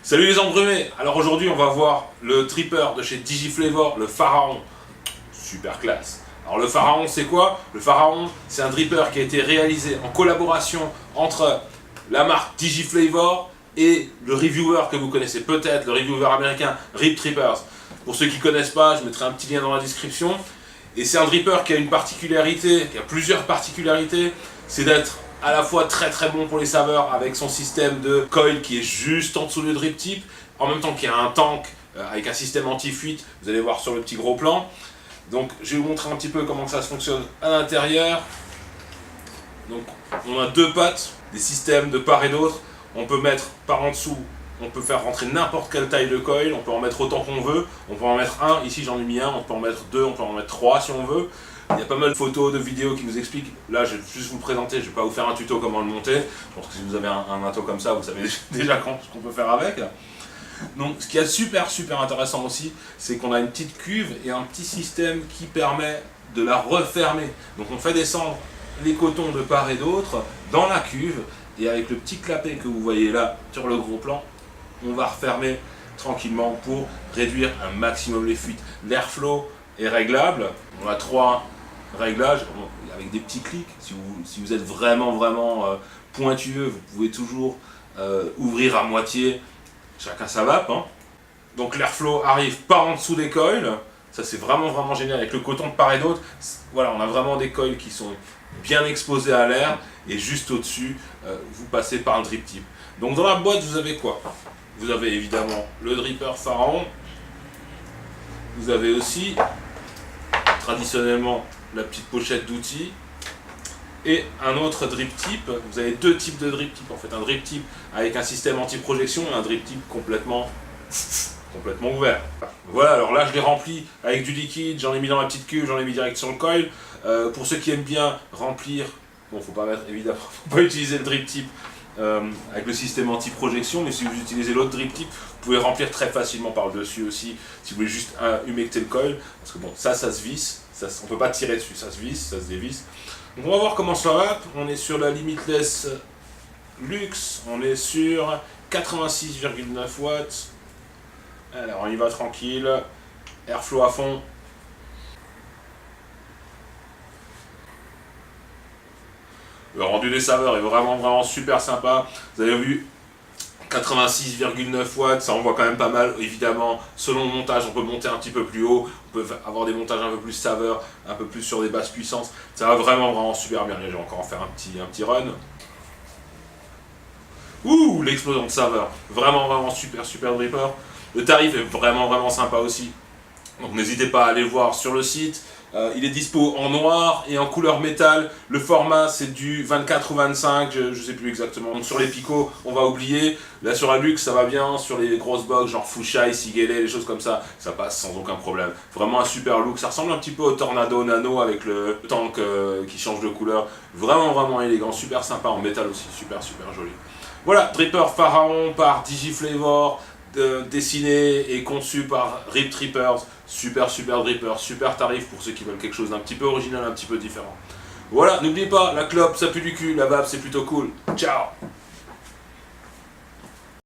Salut les embrumés. Alors aujourd'hui on va voir le dripper de chez Digiflavor, le Pharaon. Super classe. Alors le Pharaon c'est quoi? Le Pharaon c'est un dripper qui a été réalisé en collaboration entre la marque Digiflavor et le reviewer que vous connaissez peut-être, le reviewer américain Rip Trippers. Pour ceux qui ne connaissent pas, je mettrai un petit lien dans la description. Et c'est un dripper qui a une particularité, qui a plusieurs particularités, c'est d'être à la fois très très bon pour les saveurs avec son système de coil qui est juste en dessous du drip tip, en même temps qu'il y a un tank avec un système anti-fuite, vous allez voir sur le petit gros plan. Donc je vais vous montrer un petit peu comment ça se fonctionne à l'intérieur. Donc on a deux pattes, des systèmes de part et d'autre, on peut mettre par en dessous, on peut faire rentrer n'importe quelle taille de coil, on peut en mettre autant qu'on veut, on peut en mettre un, ici j'en ai mis un, on peut en mettre deux, on peut en mettre trois si on veut. Il y a pas mal de photos, de vidéos qui vous expliquent. Là, je vais juste vous le présenter, je ne vais pas vous faire un tuto comment le monter. Je pense que si vous avez un matos comme ça, vous savez déjà ce qu'on peut faire avec. Donc, ce qui est super intéressant aussi, c'est qu'on a une petite cuve et un petit système qui permet de la refermer. Donc, on fait descendre les cotons de part et d'autre dans la cuve et avec le petit clapet que vous voyez là sur le gros plan, on va refermer tranquillement pour réduire un maximum les fuites. L'airflow est réglable. On a trois réglages avec des petits clics. Si vous êtes vraiment pointueux, vous pouvez toujours ouvrir à moitié, chacun sa vape. Hein. Donc l'airflow arrive par en dessous des coils, ça c'est vraiment génial avec le coton de part et d'autre. Voilà, on a vraiment des coils qui sont bien exposés à l'air et juste au-dessus, vous passez par un drip tip. Donc dans la boîte, vous avez quoi? Vous avez évidemment le dripper Pharaon, vous avez aussi traditionnellement la petite pochette d'outils et un autre drip tip. Vous avez deux types de drip tip en fait, un drip tip avec un système anti-projection et un drip tip complètement ouvert. Voilà, alors là je l'ai rempli avec du liquide, j'en ai mis dans la petite cuve, j'en ai mis direct sur le coil. Pour ceux qui aiment bien remplir, bon faut pas mettre évidemment, faut pas utiliser le drip tip avec le système anti-projection, mais si vous utilisez l'autre drip tip, vous pouvez remplir très facilement par le dessus aussi, si vous voulez juste humecter le coil, parce que bon, ça se visse, on peut pas tirer dessus, ça se visse, ça se dévisse. Donc on va voir comment ça va, on est sur la Limitless Luxe, on est sur 86,9 watts, alors on y va tranquille, airflow à fond. Le rendu des saveurs est vraiment super sympa. Vous avez vu 86,9 watts, ça envoie quand même pas mal. Évidemment, selon le montage, on peut monter un petit peu plus haut. On peut avoir des montages un peu plus saveurs, un peu plus sur des basses puissances. Ça va vraiment super bien. Je vais encore en faire un petit run. Ouh, l'explosion de saveur. Vraiment super dripper. Le tarif est vraiment sympa aussi. Donc n'hésitez pas à aller voir sur le site. Il est dispo en noir et en couleur métal. Le format c'est du 24 ou 25, je sais plus exactement. Donc sur les picots, on va oublier. Là sur la luxe, ça va bien. Sur les grosses box, genre Fushai, Sigele, les choses comme ça, ça passe sans aucun problème. Vraiment un super look. Ça ressemble un petit peu au Tornado Nano avec le tank qui change de couleur. Vraiment élégant, super sympa en métal aussi, super joli. Voilà, dripper Pharaon par Digiflavor. Dessiné et conçu par Rip Trippers, super dripper, super tarif pour ceux qui veulent quelque chose d'un petit peu original, un petit peu différent. Voilà, n'oubliez pas, la clope ça pue du cul, la vape c'est plutôt cool. Ciao!